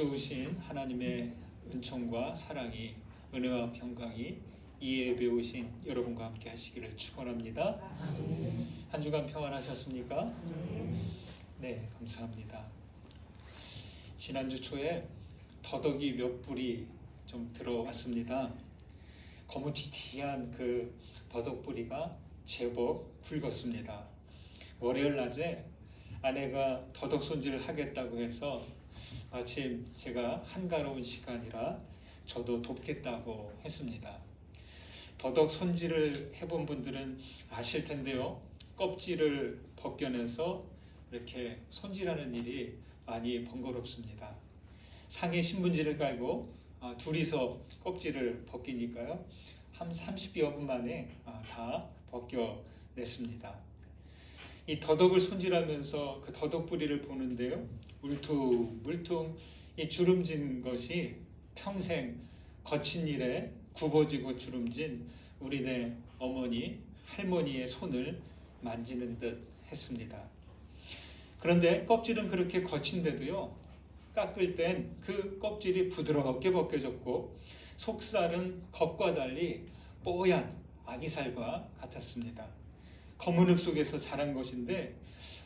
좋으신 하나님의 은총과 사랑이, 은혜와 평강이 이 예배에 오신 여러분과 함께 하시기를 축원합니다. 한 주간 평안하셨습니까? 네, 감사합니다. 지난주 초에 더덕이 몇 뿌리 좀 들어왔습니다. 거무튀튀한 그 더덕 뿌리가 제법 굵었습니다. 월요일 낮에 아내가 더덕 손질을 하겠다고 해서 마침 제가 한가로운 시간이라 저도 돕겠다고 했습니다. 더덕 손질을 해본 분들은 아실 텐데요. 껍질을 벗겨내서 이렇게 손질하는 일이 많이 번거롭습니다. 상에 신문지를 깔고 둘이서 껍질을 벗기니까요. 한 30여 분 만에 다 벗겨냈습니다. 이 더덕을 손질하면서 그 더덕 뿌리를 보는데요. 울퉁불퉁 이 주름진 것이 평생 거친 일에 굽어지고 주름진 우리네 어머니, 할머니의 손을 만지는 듯 했습니다. 그런데 껍질은 그렇게 거친데도요. 깎을 땐 그 껍질이 부드럽게 벗겨졌고 속살은 겉과 달리 뽀얀 아기살과 같았습니다. 검은 흙 속에서 자란 것인데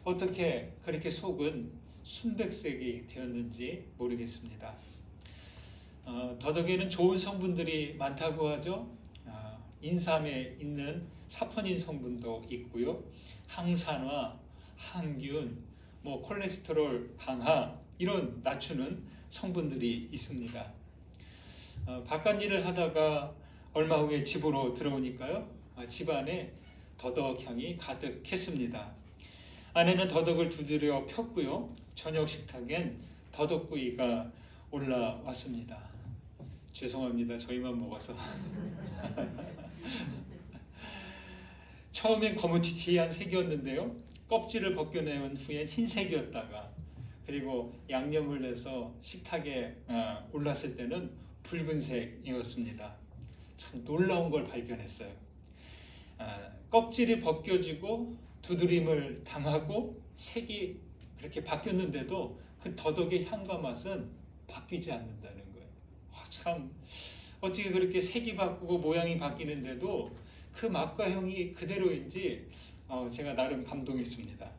어떻게 그렇게 속은 순백색이 되었는지 모르겠습니다. 더덕에는 좋은 성분들이 많다고 하죠. 인삼에 있는 사포닌 성분도 있고요. 항산화, 항균, 콜레스테롤 강화 이런 낮추는 성분들이 있습니다. 바깥 일을 하다가 얼마 후에 집으로 들어오니까요. 집안에 더덕향이 가득했습니다. 아내는 더덕을 두드려 폈고요. 저녁 식탁엔 더덕구이가 올라왔습니다. 죄송합니다. 저희만 먹어서. 처음엔 거무튀튀한 색이었는데요. 껍질을 벗겨내온 후엔 흰색이었다가 그리고 양념을 내서 식탁에 올랐을 때는 붉은색이었습니다. 참 놀라운 걸 발견했어요. 껍질이 벗겨지고 두드림을 당하고 색이 그렇게 바뀌었는데도 그 더덕의 향과 맛은 바뀌지 않는다는 거예요. 참 어떻게 그렇게 색이 바꾸고 모양이 바뀌는데도 그 맛과 향이 그대로인지 제가 나름 감동했습니다.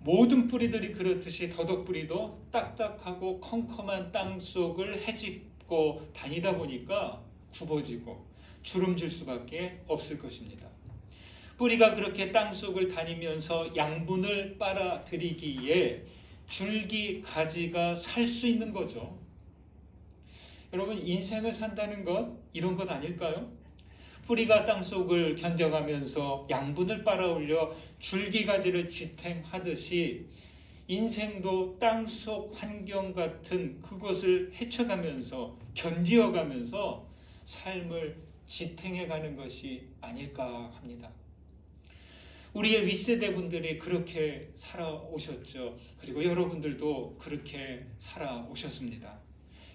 모든 뿌리들이 그렇듯이 더덕 뿌리도 딱딱하고 컴컴한 땅속을 헤집고 다니다 보니까 굽어지고 주름질 수밖에 없을 것입니다. 뿌리가 그렇게 땅속을 다니면서 양분을 빨아들이기에 줄기, 가지가 살 수 있는 거죠. 여러분, 인생을 산다는 건 이런 것 아닐까요? 뿌리가 땅속을 견뎌가면서 양분을 빨아올려 줄기가지를 지탱하듯이 인생도 땅속 환경 같은 그것을 헤쳐가면서 견디어가면서 삶을 지탱해가는 것이 아닐까 합니다. 우리의 윗세대 분들이 그렇게 살아오셨죠. 그리고 여러분들도 그렇게 살아오셨습니다.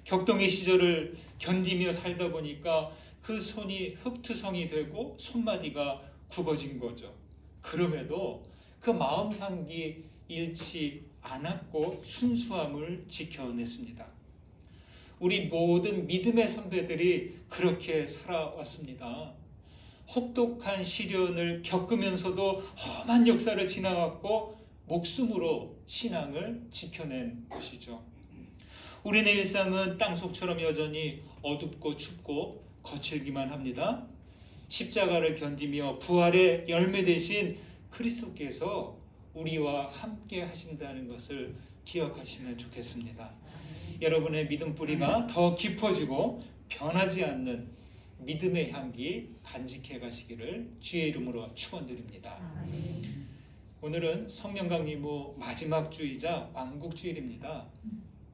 격동의 시절을 견디며 살다 보니까 그 손이 흙투성이 되고 손마디가 굽어진 거죠. 그럼에도 그 마음 향기 잃지 않았고 순수함을 지켜냈습니다. 우리 모든 믿음의 선배들이 그렇게 살아왔습니다. 혹독한 시련을 겪으면서도 험한 역사를 지나왔고 목숨으로 신앙을 지켜낸 것이죠. 우리의 일상은 땅속처럼 여전히 어둡고 춥고 거칠기만 합니다. 십자가를 견디며 부활의 열매 되신 그리스도께서 우리와 함께 하신다는 것을 기억하시면 좋겠습니다. 여러분의 믿음 뿌리가 더 깊어지고 변하지 않는 믿음의 향기 간직해 가시기를 주의 이름으로 축원드립니다. 오늘은 성령 강림후 마지막 주이자 왕국주일입니다.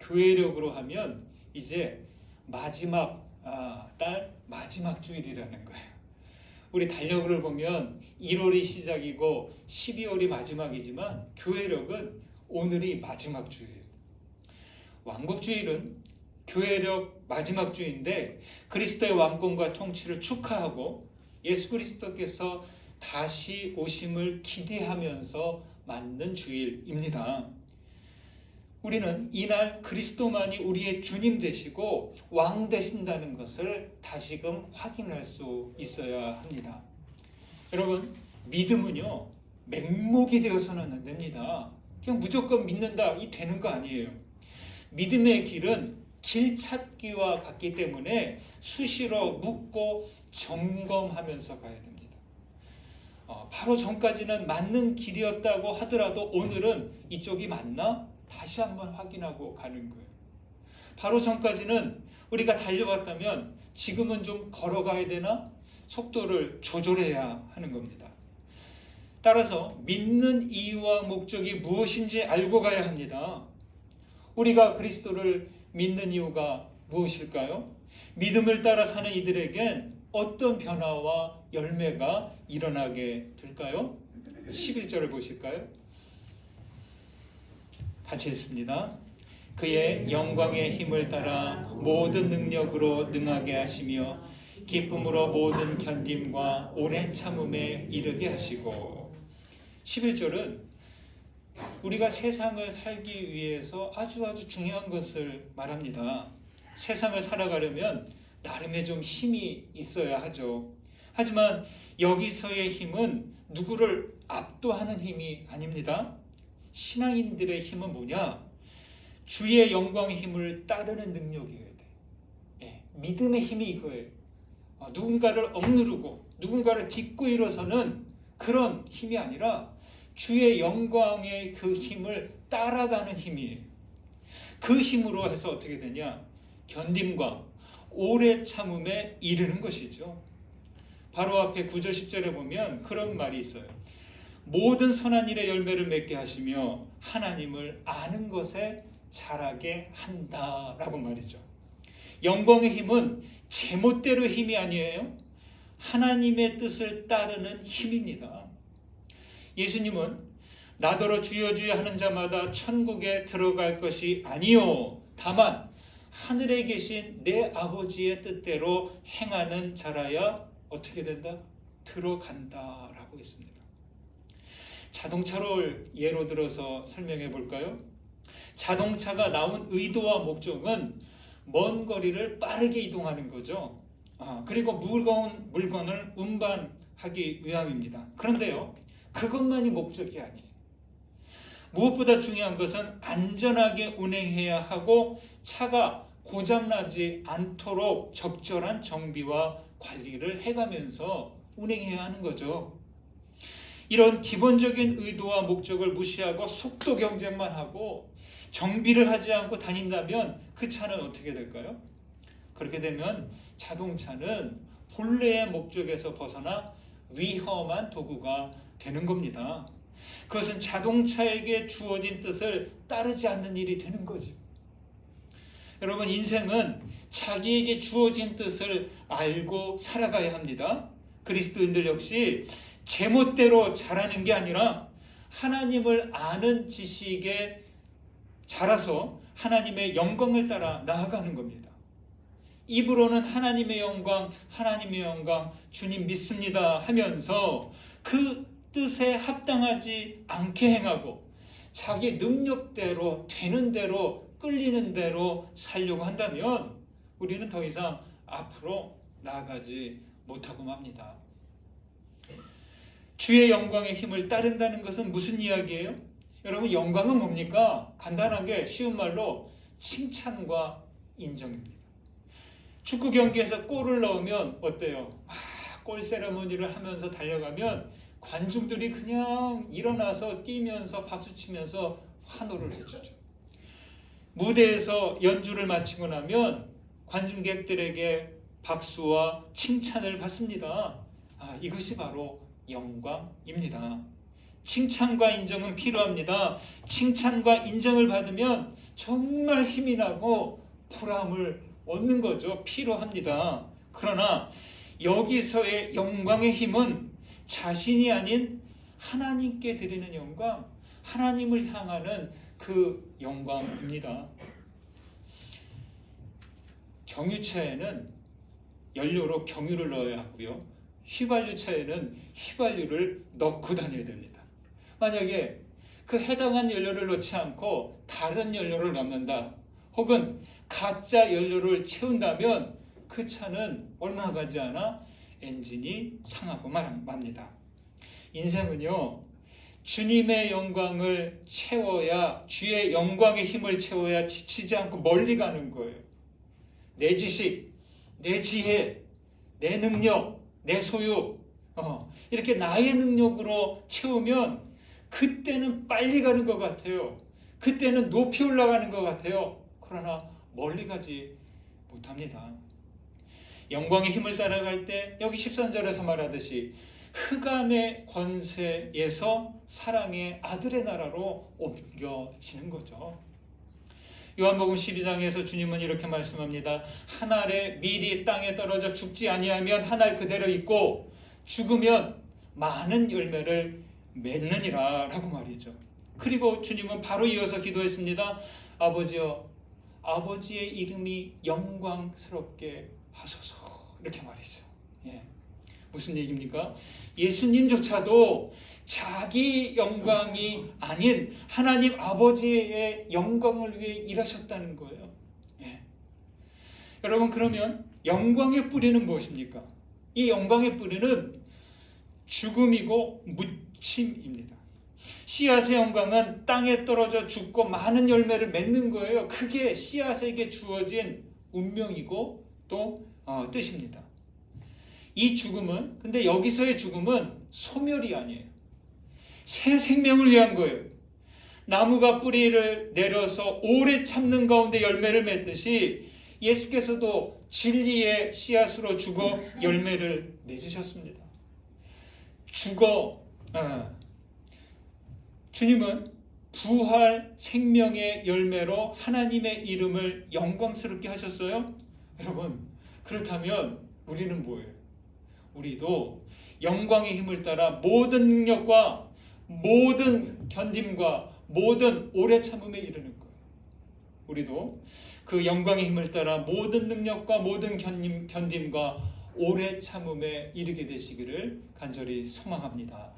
교회력으로 하면 이제 마지막 달 마지막 주일이라는 거예요. 우리 달력을 보면 1월이 시작이고 12월이 마지막이지만 교회력은 오늘이 마지막 주일이에요. 왕국주일은 교회력 마지막 주인데 그리스도의 왕권과 통치를 축하하고 예수 그리스도께서 다시 오심을 기대하면서 맞는 주일입니다. 우리는 이날 그리스도만이 우리의 주님 되시고 왕 되신다는 것을 다시금 확인할 수 있어야 합니다. 여러분, 믿음은요, 맹목이 되어서는 안 됩니다. 그냥 무조건 믿는다, 이 되는 거 아니에요. 믿음의 길은 길 찾기와 같기 때문에 수시로 묻고 점검하면서 가야 됩니다. 바로 전까지는 맞는 길이었다고 하더라도 오늘은 이쪽이 맞나? 다시 한번 확인하고 가는 거예요. 바로 전까지는 우리가 달려왔다면 지금은 좀 걸어가야 되나? 속도를 조절해야 하는 겁니다. 따라서 믿는 이유와 목적이 무엇인지 알고 가야 합니다. 우리가 그리스도를 믿는 이유가 무엇일까요? 믿음을 따라 사는 이들에겐 어떤 변화와 열매가 일어나게 될까요? 11절을 보실까요? 같이 읽습니다. 그의 영광의 힘을 따라 모든 능력으로 능하게 하시며 기쁨으로 모든 견딤과 오랜 참음에 이르게 하시고. 11절은 우리가 세상을 살기 위해서 아주 중요한 것을 말합니다. 세상을 살아가려면 나름의 좀 힘이 있어야 하죠. 하지만 여기서의 힘은 누구를 압도하는 힘이 아닙니다. 신앙인들의 힘은 뭐냐? 주의 영광의 힘을 따르는 능력이어야 돼. 믿음의 힘이 이거예요. 누군가를 억누르고 누군가를 딛고 일어서는 그런 힘이 아니라 주의 영광의 그 힘을 따라가는 힘이에요. 그 힘으로 해서 어떻게 되냐? 견딤과 오래 참음에 이르는 것이죠. 바로 앞에 9절 10절에 보면 그런 말이 있어요. 모든 선한 일의 열매를 맺게 하시며 하나님을 아는 것에 자라게 한다라고 말이죠. 영광의 힘은 제멋대로 힘이 아니에요. 하나님의 뜻을 따르는 힘입니다. 예수님은 나더러 주여 주여 하는 자마다 천국에 들어갈 것이 아니요 다만 하늘에 계신 내 아버지의 뜻대로 행하는 자라야 어떻게 된다? 들어간다라고 했습니다. 자동차를 예로 들어서 설명해 볼까요? 자동차가 나온 의도와 목적은 먼 거리를 빠르게 이동하는 거죠. 그리고 무거운 물건을 운반하기 위함입니다. 그런데요, 그것만이 목적이 아니에요. 무엇보다 중요한 것은 안전하게 운행해야 하고 차가 고장나지 않도록 적절한 정비와 관리를 해가면서 운행해야 하는 거죠. 이런 기본적인 의도와 목적을 무시하고 속도 경쟁만 하고 정비를 하지 않고 다닌다면 그 차는 어떻게 될까요? 그렇게 되면 자동차는 본래의 목적에서 벗어나 위험한 도구가 되는 겁니다. 그것은 자동차에게 주어진 뜻을 따르지 않는 일이 되는 거죠. 여러분, 인생은 자기에게 주어진 뜻을 알고 살아가야 합니다. 그리스도인들 역시 제멋대로 자라는 게 아니라 하나님을 아는 지식에 자라서 하나님의 영광을 따라 나아가는 겁니다. 입으로는 하나님의 영광, 주님 믿습니다 하면서 그 뜻에 합당하지 않게 행하고 자기 능력대로 되는 대로 끌리는 대로 살려고 한다면 우리는 더 이상 앞으로 나아가지 못하고 맙니다. 주의 영광의 힘을 따른다는 것은 무슨 이야기예요? 여러분, 영광은 뭡니까? 간단하게 쉬운 말로 칭찬과 인정입니다. 축구 경기에서 골을 넣으면 어때요? 골 세레모니를 하면서 달려가면 관중들이 그냥 일어나서 뛰면서 박수치면서 환호를 해주죠. 무대에서 연주를 마치고 나면 관중객들에게 박수와 칭찬을 받습니다. 이것이 바로 영광입니다. 칭찬과 인정은 필요합니다. 칭찬과 인정을 받으면 정말 힘이 나고 보람을 얻는 거죠. 필요합니다. 그러나 여기서의 영광의 힘은 자신이 아닌 하나님께 드리는 영광, 하나님을 향하는 그 영광입니다. 경유차에는 연료로 경유를 넣어야 하고요. 휘발유차에는 휘발유를 넣고 다녀야 됩니다. 만약에 그 해당한 연료를 넣지 않고 다른 연료를 넣는다, 혹은 가짜 연료를 채운다면 그 차는 얼마 가지 않아 엔진이 상하고 맙니다. 인생은요, 주님의 영광을 채워야, 주의 영광의 힘을 채워야 지치지 않고 멀리 가는 거예요. 내 지식, 내 지혜, 내 능력, 내 소유, 이렇게 나의 능력으로 채우면 그때는 빨리 가는 것 같아요. 그때는 높이 올라가는 것 같아요. 그러나 멀리 가지 못합니다. 영광의 힘을 따라갈 때 여기 13절에서 말하듯이 흑암의 권세에서 사랑의 아들의 나라로 옮겨지는 거죠. 요한복음 12장에서 주님은 이렇게 말씀합니다. 한 알에 밀이 땅에 떨어져 죽지 아니하면 한 알 그대로 있고 죽으면 많은 열매를 맺느니라 라고 말이죠. 그리고 주님은 바로 이어서 기도했습니다. 아버지여, 아버지의 이름이 영광스럽게 하소서, 이렇게 말이죠. 무슨 얘기입니까? 예수님조차도 자기 영광이 아닌 하나님 아버지의 영광을 위해 일하셨다는 거예요. 여러분, 그러면 영광의 뿌리는 무엇입니까? 이 영광의 뿌리는 죽음이고 묻힘입니다. 씨앗의 영광은 땅에 떨어져 죽고 많은 열매를 맺는 거예요. 그게 씨앗에게 주어진 운명이고 또 뜻입니다. 이 죽음은, 근데 여기서의 죽음은 소멸이 아니에요. 새 생명을 위한 거예요. 나무가 뿌리를 내려서 오래 참는 가운데 열매를 맺듯이 예수께서도 진리의 씨앗으로 죽어 열매를 맺으셨습니다. 주님은 부활 생명의 열매로 하나님의 이름을 영광스럽게 하셨어요. 여러분, 그렇다면 우리는 뭐예요? 우리도 영광의 힘을 따라 모든 능력과 모든 견딤과 모든 오래 참음에 이르는 거예요. 우리도 그 영광의 힘을 따라 모든 능력과 모든 견딤과 오래 참음에 이르게 되시기를 간절히 소망합니다.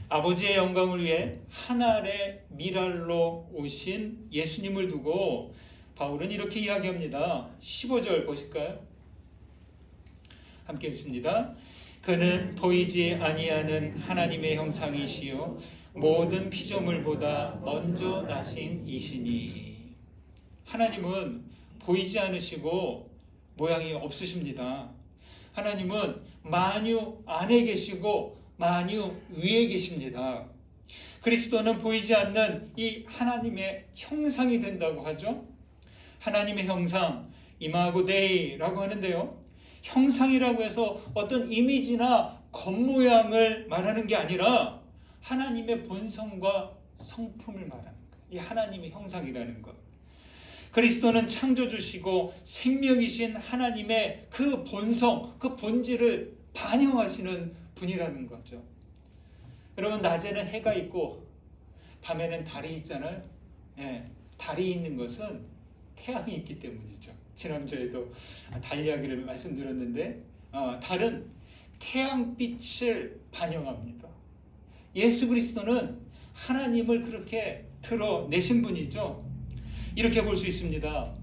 아버지의 영광을 위해 한 알의 밀알로 오신 예수님을 두고 바울은 이렇게 이야기합니다. 15절 보실까요? 함께 읽습니다. 그는 보이지 아니하는 하나님의 형상이시요 모든 피조물보다 먼저 나신 이시니. 하나님은 보이지 않으시고 모양이 없으십니다. 하나님은 만유 안에 계시고 만유 위에 계십니다. 그리스도는 보이지 않는 이 하나님의 형상이 된다고 하죠. 하나님의 형상, 이마고 데이라고 하는데요, 형상이라고 해서 어떤 이미지나 겉모양을 말하는 게 아니라 하나님의 본성과 성품을 말하는 거예요. 이 하나님의 형상이라는 것. 그리스도는 창조주시고 생명이신 하나님의 그 본성, 그 본질을 반영하시는 분이라는 거죠. 여러분, 낮에는 해가 있고 밤에는 달이 있잖아요. 달이 있는 것은 태양이 있기 때문이죠. 지난주에도 달 이야기를 말씀드렸는데 달은 태양빛을 반영합니다. 예수 그리스도는 하나님을 그렇게 드러내신 분이죠. 이렇게 볼 수 있습니다.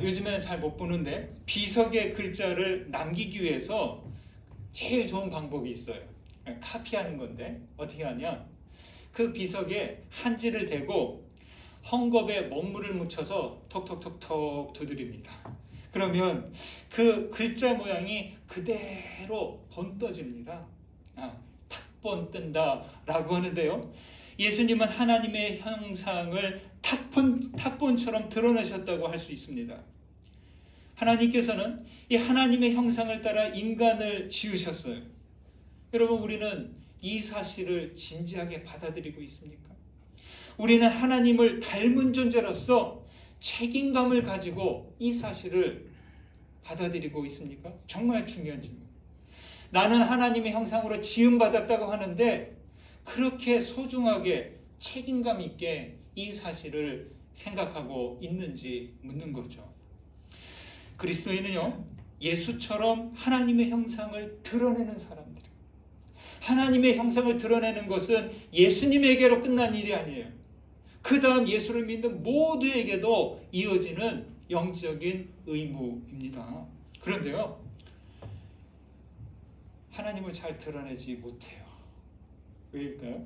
요즘에는 잘 못 보는데 비석의 글자를 남기기 위해서 제일 좋은 방법이 있어요. 카피하는 건데 어떻게 하냐, 그 비석에 한지를 대고 헝겊에 먹물을 묻혀서 톡톡톡톡 두드립니다. 그러면 그 글자 모양이 그대로 번떠집니다. 탁번 뜬다 라고 하는데요, 예수님은 하나님의 형상을 탁본처럼 드러내셨다고 할 수 있습니다. 하나님께서는 이 하나님의 형상을 따라 인간을 지으셨어요. 여러분, 우리는 이 사실을 진지하게 받아들이고 있습니까? 우리는 하나님을 닮은 존재로서 책임감을 가지고 이 사실을 받아들이고 있습니까? 정말 중요한 질문. 나는 하나님의 형상으로 지음받았다고 하는데 그렇게 소중하게 책임감 있게 이 사실을 생각하고 있는지 묻는 거죠. 그리스도인은요, 예수처럼 하나님의 형상을 드러내는 사람들이에요. 하나님의 형상을 드러내는 것은 예수님에게로 끝난 일이 아니에요. 그 다음 예수를 믿는 모두에게도 이어지는 영적인 의무입니다. 그런데요, 하나님을 잘 드러내지 못해요. 왜일까요?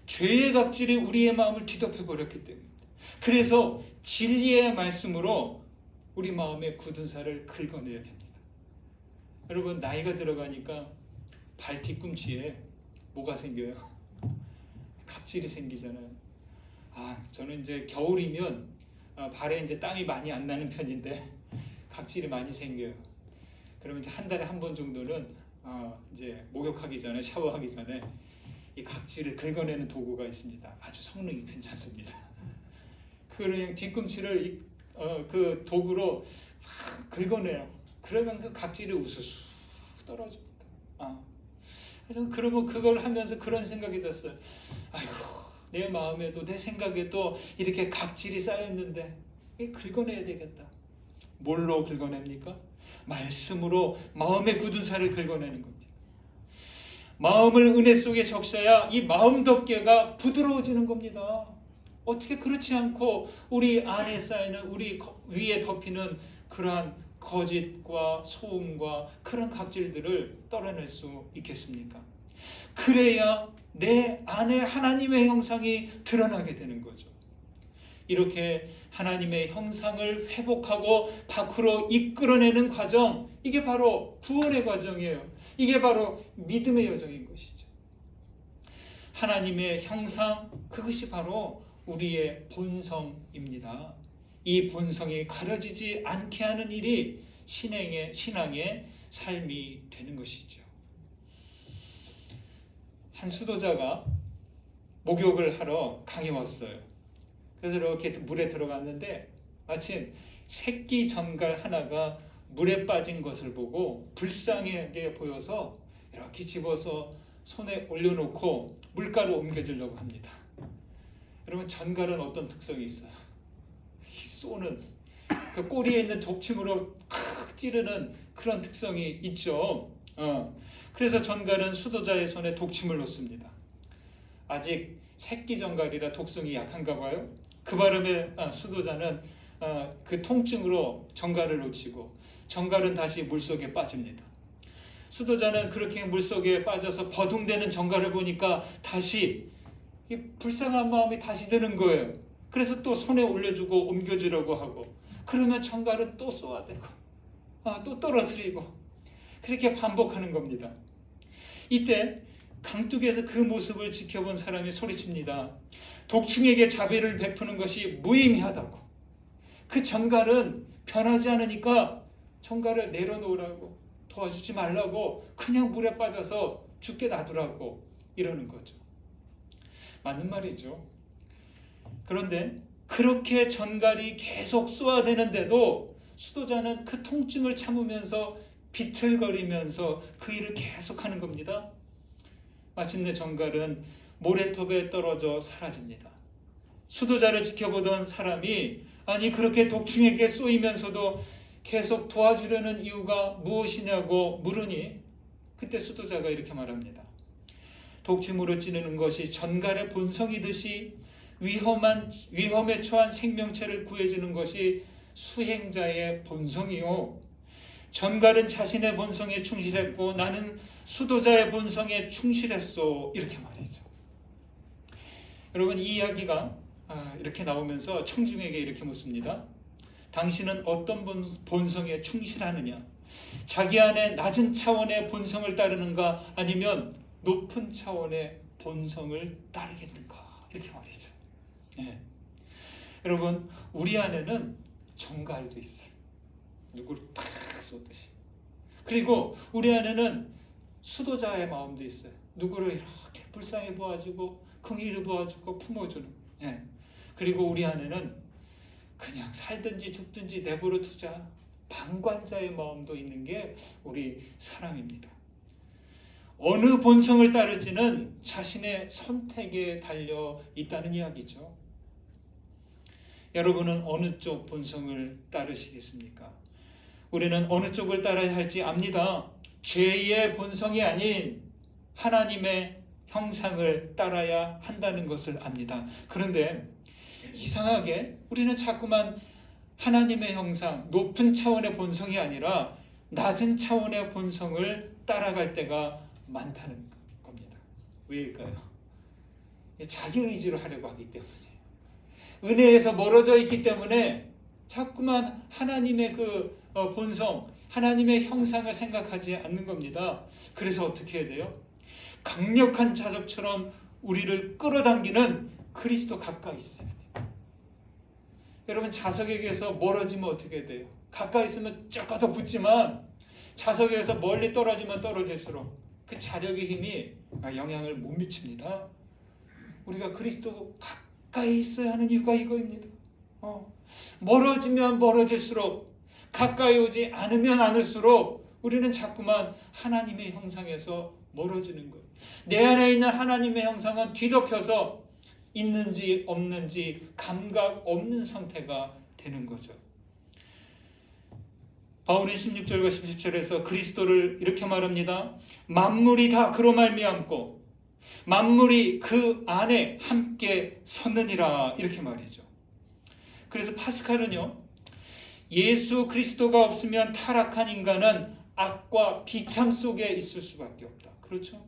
죄의 갑질이 우리의 마음을 뒤덮여 버렸기 때문입니다. 그래서 진리의 말씀으로 우리 마음의 굳은 살을 긁어내야 됩니다. 여러분, 나이가 들어가니까 발 뒤꿈치에 뭐가 생겨요? 갑질이 생기잖아요. 저는 이제 겨울이면 발에 이제 땀이 많이 안 나는 편인데 각질이 많이 생겨요. 그러면 이제 한 달에 한 번 정도는 이제 목욕하기 전에, 샤워하기 전에 이 각질을 긁어내는 도구가 있습니다. 아주 성능이 괜찮습니다. 그냥 뒤꿈치를 그 도구로 막 긁어내요. 그러면 그 각질이 우수수 떨어집니다. 그래서 그러면 그걸 하면서 그런 생각이 들었어요. 아이고, 내 마음에도 내 생각에도 이렇게 각질이 쌓였는데 긁어내야 되겠다. 뭘로 긁어냅니까? 말씀으로 마음의 굳은 살을 긁어내는 겁니다. 마음을 은혜 속에 적셔야 이 마음 덮개가 부드러워지는 겁니다. 어떻게 그렇지 않고 우리 안에 쌓이는, 우리 위에 덮이는 그러한 거짓과 소음과 그런 각질들을 떨어낼 수 있겠습니까? 그래야 내 안에 하나님의 형상이 드러나게 되는 거죠. 이렇게 하나님의 형상을 회복하고 밖으로 이끌어내는 과정, 이게 바로 구원의 과정이에요. 이게 바로 믿음의 여정인 것이죠. 하나님의 형상, 그것이 바로 우리의 본성입니다. 이 본성이 가려지지 않게 하는 일이 신앙의 삶이 되는 것이죠. 한 수도자가 목욕을 하러 강에 왔어요. 그래서 이렇게 물에 들어갔는데 마침 새끼 전갈 하나가 물에 빠진 것을 보고 불쌍하게 보여서 이렇게 집어서 손에 올려놓고 물가로 옮겨주려고 합니다. 여러분, 전갈은 어떤 특성이 있어요? 쏘는, 그 꼬리에 있는 독침으로 칵 찌르는 그런 특성이 있죠. 그래서 전갈은 수도자의 손에 독침을 놓습니다. 아직 새끼 전갈이라 독성이 약한가 봐요. 그 바람에 수도자는 그 통증으로 전갈을 놓치고 전갈은 다시 물속에 빠집니다. 수도자는 그렇게 물속에 빠져서 버둥대는 전갈을 보니까 다시 불쌍한 마음이 다시 드는 거예요. 그래서 또 손에 올려주고 옮겨주려고 하고, 그러면 전갈은 또 쏘아대고 또 떨어뜨리고, 그렇게 반복하는 겁니다. 이때 강둑에서 그 모습을 지켜본 사람이 소리칩니다. 독충에게 자비를 베푸는 것이 무의미하다고. 그 전갈은 변하지 않으니까 전갈을 내려놓으라고, 도와주지 말라고, 그냥 물에 빠져서 죽게 놔두라고 이러는 거죠. 맞는 말이죠. 그런데 그렇게 전갈이 계속 쏘아대는데도 수도자는 그 통증을 참으면서 비틀거리면서 그 일을 계속하는 겁니다. 마침내 전갈은 모래톱에 떨어져 사라집니다. 수도자를 지켜보던 사람이 아니 그렇게 독충에게 쏘이면서도 계속 도와주려는 이유가 무엇이냐고 물으니 그때 수도자가 이렇게 말합니다. 독침으로 찌르는 것이 전갈의 본성이듯이 위험에 처한 생명체를 구해주는 것이 수행자의 본성이요. 전갈은 자신의 본성에 충실했고 나는 수도자의 본성에 충실했소. 이렇게 말이죠. 여러분, 이 이야기가 이렇게 나오면서 청중에게 이렇게 묻습니다. 당신은 어떤 본성에 충실하느냐? 자기 안에 낮은 차원의 본성을 따르는가? 아니면 높은 차원의 본성을 따르겠는가? 이렇게 말이죠. 네. 여러분, 우리 안에는 전갈도 있어요. 누구를 팍 쏘듯이. 그리고 우리 안에는 수도자의 마음도 있어요. 누구를 이렇게 불쌍히 보아주고 긍휼히 보아주고 품어주는. 네. 그리고 우리 안에는 그냥 살든지 죽든지 내버려 두자, 방관자의 마음도 있는 게 우리 사람입니다. 어느 본성을 따를지는 자신의 선택에 달려 있다는 이야기죠. 여러분은 어느 쪽 본성을 따르시겠습니까? 우리는 어느 쪽을 따라야 할지 압니다. 죄의 본성이 아닌 하나님의 형상을 따라야 한다는 것을 압니다. 그런데 이상하게 우리는 자꾸만 하나님의 형상, 높은 차원의 본성이 아니라 낮은 차원의 본성을 따라갈 때가 많다는 겁니다. 왜일까요? 자기 의지로 하려고 하기 때문이에요. 은혜에서 멀어져 있기 때문에 자꾸만 하나님의 그 본성, 하나님의 형상을 생각하지 않는 겁니다. 그래서 어떻게 해야 돼요? 강력한 자석처럼 우리를 끌어당기는 그리스도 가까이 있어야 돼요. 여러분, 자석에게서 멀어지면 어떻게 돼요? 가까이 있으면 쭉 더 붙지만 자석에서 멀리 떨어지면 떨어질수록 그 자력의 힘이 영향을 못 미칩니다. 우리가 그리스도 가까이 있어야 하는 이유가 이거입니다. 멀어지면 멀어질수록, 가까이 오지 않으면 않을수록 우리는 자꾸만 하나님의 형상에서 멀어지는 거예요. 내 안에 있는 하나님의 형상은 뒤덮여서 있는지 없는지 감각 없는 상태가 되는 거죠. 바울은 16절과 17절에서 그리스도를 이렇게 말합니다. 만물이 다 그로 말미암고 만물이 그 안에 함께 섰느니라, 이렇게 말이죠. 그래서 파스칼은요, 예수 그리스도가 없으면 타락한 인간은 악과 비참 속에 있을 수밖에 없다. 그렇죠?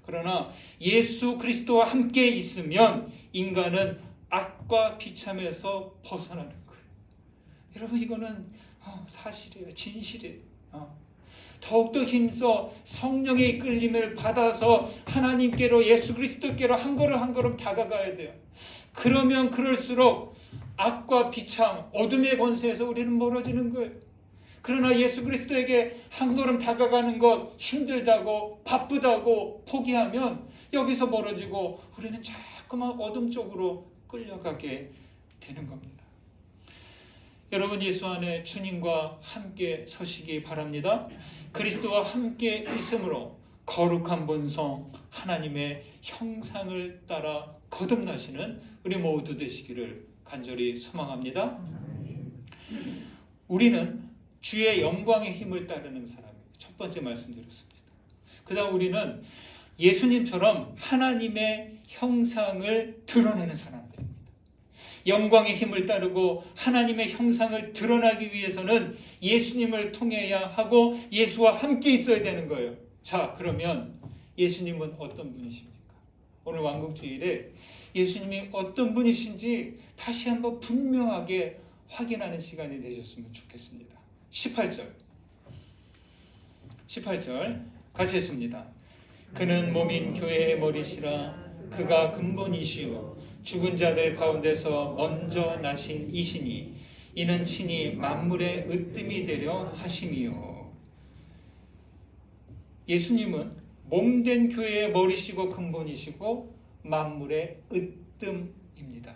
그러나 예수 그리스도와 함께 있으면 인간은 악과 비참에서 벗어나는 거예요. 여러분, 이거는 사실이에요. 진실이에요. 더욱더 힘써 성령의 이끌림을 받아서 하나님께로, 예수 그리스도께로 한 걸음 한 걸음 다가가야 돼요. 그러면 그럴수록 악과 비참, 어둠의 권세에서 우리는 멀어지는 거예요. 그러나 예수 그리스도에게 한 걸음 다가가는 것 힘들다고, 바쁘다고 포기하면 여기서 멀어지고 우리는 자꾸만 어둠 쪽으로 끌려가게 되는 겁니다. 여러분, 예수 안에 주님과 함께 서시기 바랍니다. 그리스도와 함께 있음으로 거룩한 본성, 하나님의 형상을 따라 거듭나시는 우리 모두 되시기를 간절히 소망합니다. 우리는 주의 영광의 힘을 따르는 사람이에요. 첫 번째 말씀드렸습니다. 그 다음 우리는 예수님처럼 하나님의 형상을 드러내는 사람들입니다. 영광의 힘을 따르고 하나님의 형상을 드러나기 위해서는 예수님을 통해야 하고 예수와 함께 있어야 되는 거예요. 자, 그러면 예수님은 어떤 분이십니까? 오늘 왕국주일에 예수님이 어떤 분이신지 다시 한번 분명하게 확인하는 시간이 되셨으면 좋겠습니다. 18절 같이 했습니다. 그는 몸인 교회의 머리시라. 그가 근본이시오 죽은 자들 가운데서 먼저 나신 이시니 이는 친히 만물의 으뜸이 되려 하심이요. 예수님은 몸된 교회의 머리시고 근본이시고 만물의 으뜸입니다.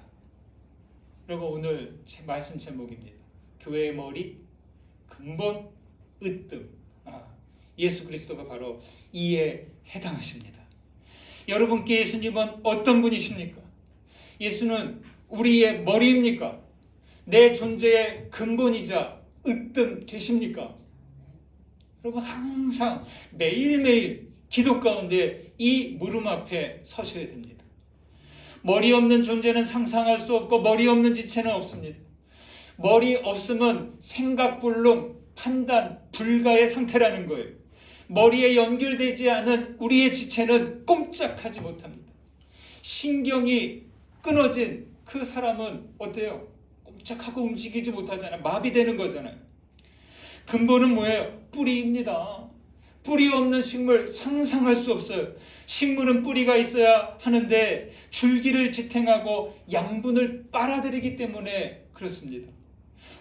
여러분, 오늘 제 말씀 제목입니다. 교회의 머리, 근본, 으뜸. 예수 그리스도가 바로 이에 해당하십니다. 여러분께 예수님은 어떤 분이십니까? 예수는 우리의 머리입니까? 내 존재의 근본이자 으뜸 되십니까? 여러분, 항상 매일매일 기도 가운데 이 물음 앞에 서셔야 됩니다. 머리 없는 존재는 상상할 수 없고 머리 없는 지체는 없습니다. 머리 없으면 생각불능, 판단 불가의 상태라는 거예요. 머리에 연결되지 않은 우리의 지체는 꼼짝하지 못합니다. 신경이 끊어진 그 사람은 어때요? 꼼짝하고 움직이지 못하잖아요. 마비되는 거잖아요. 근본은 뭐예요? 뿌리입니다. 뿌리 없는 식물 상상할 수 없어요. 식물은 뿌리가 있어야 하는데 줄기를 지탱하고 양분을 빨아들이기 때문에 그렇습니다.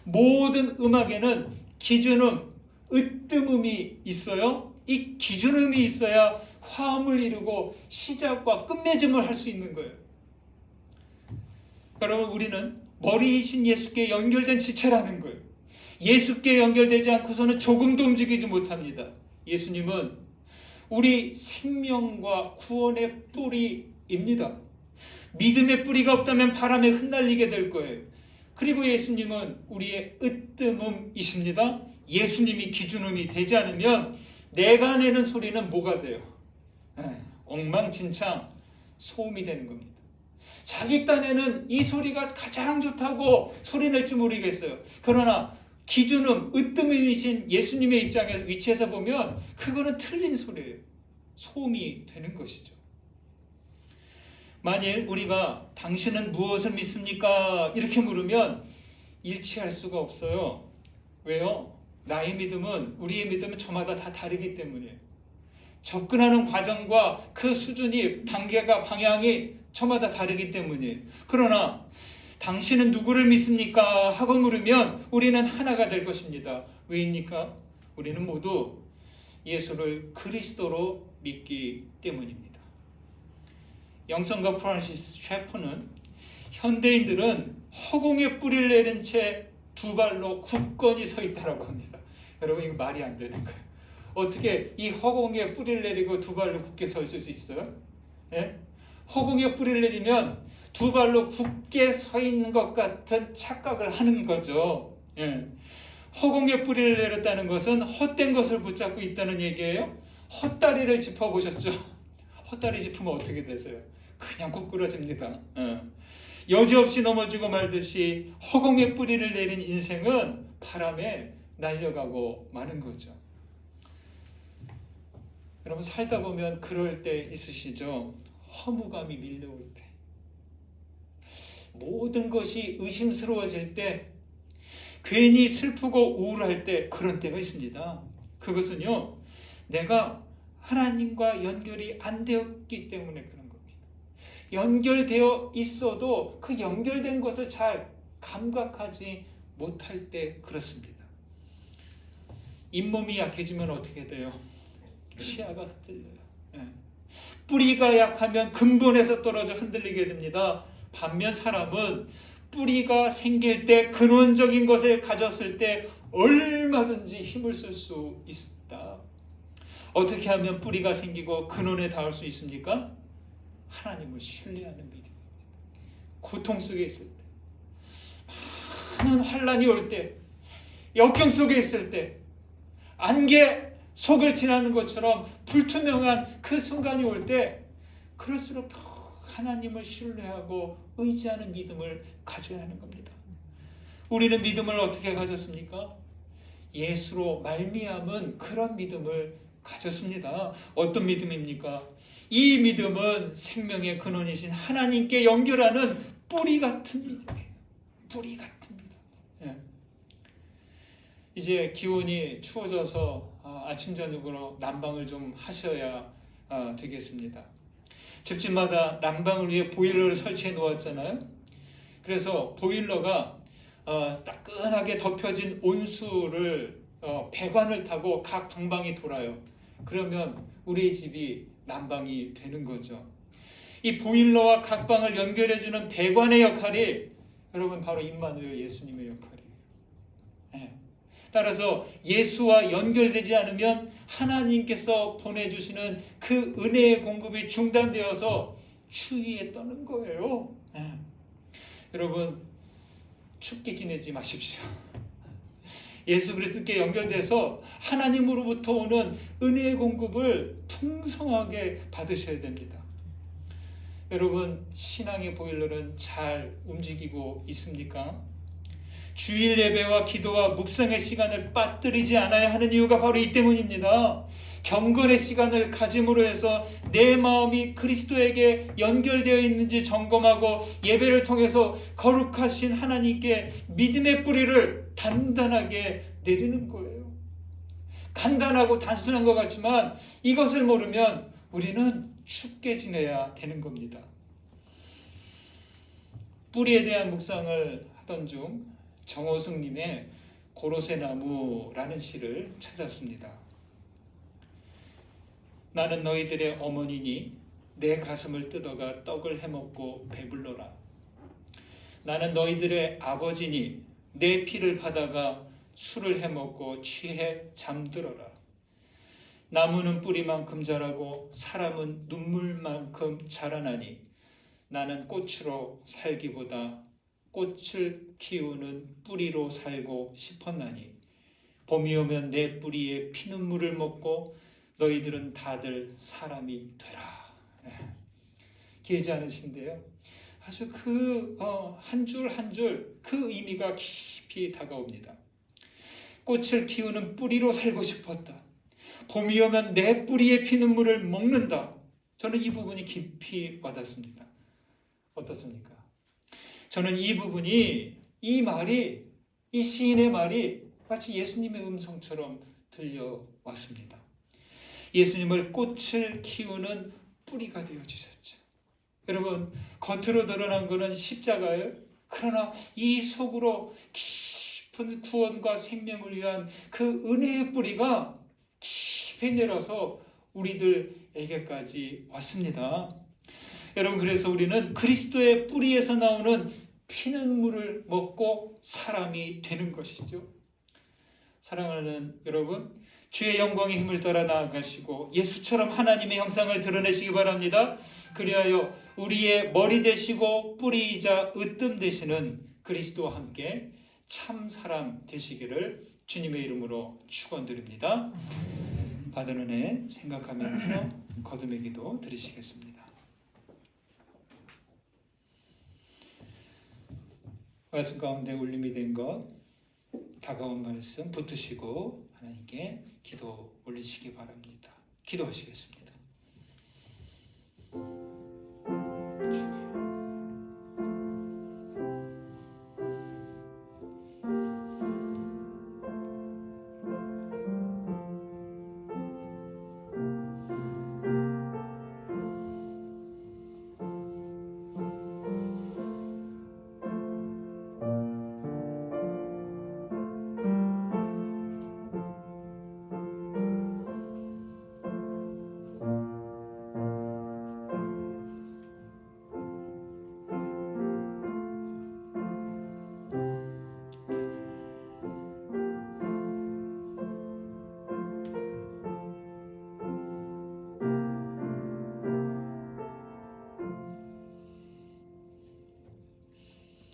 모든 음악에는 기준음, 으뜸음이 있어요. 이 기준음이 있어야 화음을 이루고 시작과 끝맺음을 할 수 있는 거예요. 여러분, 우리는 머리이신 예수께 연결된 지체라는 거예요. 예수께 연결되지 않고서는 조금도 움직이지 못합니다. 예수님은 우리 생명과 구원의 뿌리입니다. 믿음의 뿌리가 없다면 바람에 흩날리게 될 거예요. 그리고 예수님은 우리의 으뜸음이십니다. 예수님이 기준음이 되지 않으면 내가 내는 소리는 뭐가 돼요? 엉망진창 소음이 되는 겁니다. 자기 딴에는 이 소리가 가장 좋다고 소리 낼지 모르겠어요. 그러나 기준음, 으뜸이신 예수님의 입장에 위치해서 보면 그거는 틀린 소리예요. 소음이 되는 것이죠. 만일 우리가 당신은 무엇을 믿습니까? 이렇게 물으면 일치할 수가 없어요. 왜요? 나의 믿음은, 우리의 믿음은 저마다 다 다르기 때문이에요. 접근하는 과정과 그 수준이, 단계가, 방향이 저마다 다르기 때문이에요. 그러나 당신은 누구를 믿습니까? 하고 물으면 우리는 하나가 될 것입니다. 왜입니까? 우리는 모두 예수를 그리스도로 믿기 때문입니다. 영성가 프란시스 셰퍼는 현대인들은 허공에 뿌리를 내린 채 두 발로 굳건히 서 있다라고 합니다. 여러분, 이거 말이 안 되는 거예요. 어떻게 이 허공에 뿌리를 내리고 두 발로 굳게 서 있을 수 있어요? 예? 허공에 뿌리를 내리면 두 발로 굳게 서 있는 것 같은 착각을 하는 거죠. 예. 허공에 뿌리를 내렸다는 것은 헛된 것을 붙잡고 있다는 얘기예요. 헛다리를 짚어보셨죠? 헛다리 짚으면 어떻게 되세요? 그냥 꾸꾸러집니다. 여지없이 넘어지고 말듯이 허공에 뿌리를 내린 인생은 바람에 날려가고 마는 거죠. 여러분, 살다 보면 그럴 때 있으시죠? 허무감이 밀려올 때, 모든 것이 의심스러워질 때, 괜히 슬프고 우울할 때, 그런 때가 있습니다. 그것은요, 내가 하나님과 연결이 안 되었기 때문에 그런 겁니다. 연결되어 있어도 그 연결된 것을 잘 감각하지 못할 때 그렇습니다. 잇몸이 약해지면 어떻게 돼요? 치아가 흔들려요. 뿌리가 약하면 근본에서 떨어져 흔들리게 됩니다. 반면 사람은 뿌리가 생길 때, 근원적인 것을 가졌을 때 얼마든지 힘을 쓸 수 있다. 어떻게 하면 뿌리가 생기고 근원에 닿을 수 있습니까? 하나님을 신뢰하는 믿음입니다. 고통 속에 있을 때, 많은 환난이 올 때, 역경 속에 있을 때, 안개 속을 지나는 것처럼 불투명한 그 순간이 올 때, 그럴수록 더 하나님을 신뢰하고 의지하는 믿음을 가져야 하는 겁니다. 우리는 믿음을 어떻게 가졌습니까? 예수로 말미암은 그런 믿음을 가졌습니다. 어떤 믿음입니까? 이 믿음은 생명의 근원이신 하나님께 연결하는 뿌리 같은 믿음이에요. 뿌리 같은 믿음. 예. 이제 기온이 추워져서 아침 저녁으로 난방을 좀 하셔야 되겠습니다. 집집마다 난방을 위해 보일러를 설치해 놓았잖아요. 그래서 보일러가 따끈하게 덮여진 온수를 배관을 타고 각 방방이 돌아요. 그러면 우리 집이 난방이 되는 거죠. 이 보일러와 각 방을 연결해주는 배관의 역할이, 여러분, 바로 임마누엘 예수님의 역할이에요. 네. 따라서 예수와 연결되지 않으면 하나님께서 보내주시는 그 은혜의 공급이 중단되어서 추위에 떠는 거예요. 네. 여러분, 춥게 지내지 마십시오. 예수 그리스도께 연결돼서 하나님으로부터 오는 은혜의 공급을 풍성하게 받으셔야 됩니다. 여러분, 신앙의 보일러는 잘 움직이고 있습니까? 주일 예배와 기도와 묵상의 시간을 빠뜨리지 않아야 하는 이유가 바로 이 때문입니다. 경건의 시간을 가짐으로 해서 내 마음이 그리스도에게 연결되어 있는지 점검하고 예배를 통해서 거룩하신 하나님께 믿음의 뿌리를 단단하게 내리는 거예요. 간단하고 단순한 것 같지만 이것을 모르면 우리는 춥게 지내야 되는 겁니다. 뿌리에 대한 묵상을 하던 중 정호승님의 고로쇠나무라는 시를 찾았습니다. 나는 너희들의 어머니니 내 가슴을 뜯어가 떡을 해먹고 배불러라. 나는 너희들의 아버지니 내 피를 받아가 술을 해먹고 취해 잠들어라. 나무는 뿌리만큼 자라고 사람은 눈물만큼 자라나니 나는 꽃으로 살기보다 꽃을 키우는 뿌리로 살고 싶었나니 봄이 오면 내 뿌리에 피눈물을 먹고 너희들은 다들 사람이 되라. 길지 않으신데요. 아주 그 한 줄 한 줄 그 의미가 깊이 다가옵니다. 꽃을 키우는 뿌리로 살고 싶었다. 봄이 오면 내 뿌리에 피눈물을 먹는다. 저는 이 부분이 깊이 와닿습니다. 어떻습니까? 저는 이 부분이, 이 말이, 이 시인의 말이 마치 예수님의 음성처럼 들려왔습니다. 예수님을 꽃을 키우는 뿌리가 되어주셨죠. 여러분, 겉으로 드러난 것은 십자가예요. 그러나 이 속으로 깊은 구원과 생명을 위한 그 은혜의 뿌리가 깊이 내려서 우리들에게까지 왔습니다. 여러분, 그래서 우리는 그리스도의 뿌리에서 나오는 피는 물을 먹고 사람이 되는 것이죠. 사랑하는 여러분, 주의 영광의 힘을 따라 나아가시고 예수처럼 하나님의 형상을 드러내시기 바랍니다. 그리하여 우리의 머리 되시고 뿌리이자 으뜸 되시는 그리스도와 함께 참 사람 되시기를 주님의 이름으로 축원드립니다. 받은 은혜 생각하면서 거듭의 기도 드리시겠습니다. 말씀 가운데 울림이 된 것, 다가온 말씀 붙으시고 하나님께 기도 올리시기 바랍니다. 기도하시겠습니다.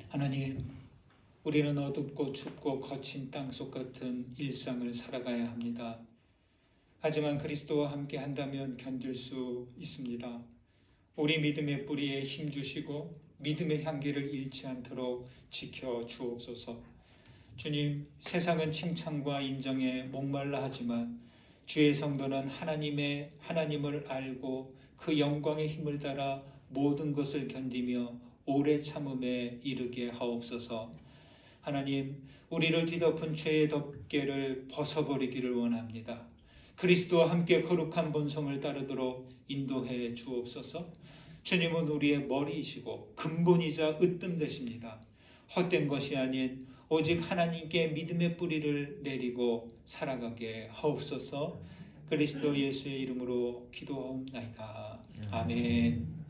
하나님, 우리는 어둡고 춥고 거친 땅속 같은 일상을 살아가야 합니다. 하지만 그리스도와 함께 한다면 견딜 수 있습니다. 우리 믿음의 뿌리에 힘 주시고 믿음의 향기를 잃지 않도록 지켜 주옵소서. 주님, 세상은 칭찬과 인정에 목말라 하지만 주의 성도는 하나님을 알고 그 영광의 힘을 따라 모든 것을 견디며 오래 참음에 이르게 하옵소서. 하나님, 우리를 뒤덮은 죄의 덮개를 벗어버리기를 원합니다. 그리스도와 함께 거룩한 본성을 따르도록 인도해 주옵소서. 주님은 우리의 머리이시고 근본이자 으뜸 되십니다. 헛된 것이 아닌 오직 하나님께 믿음의 뿌리를 내리고 살아가게 하옵소서. 그리스도 예수의 이름으로 기도하옵나이다. 아멘.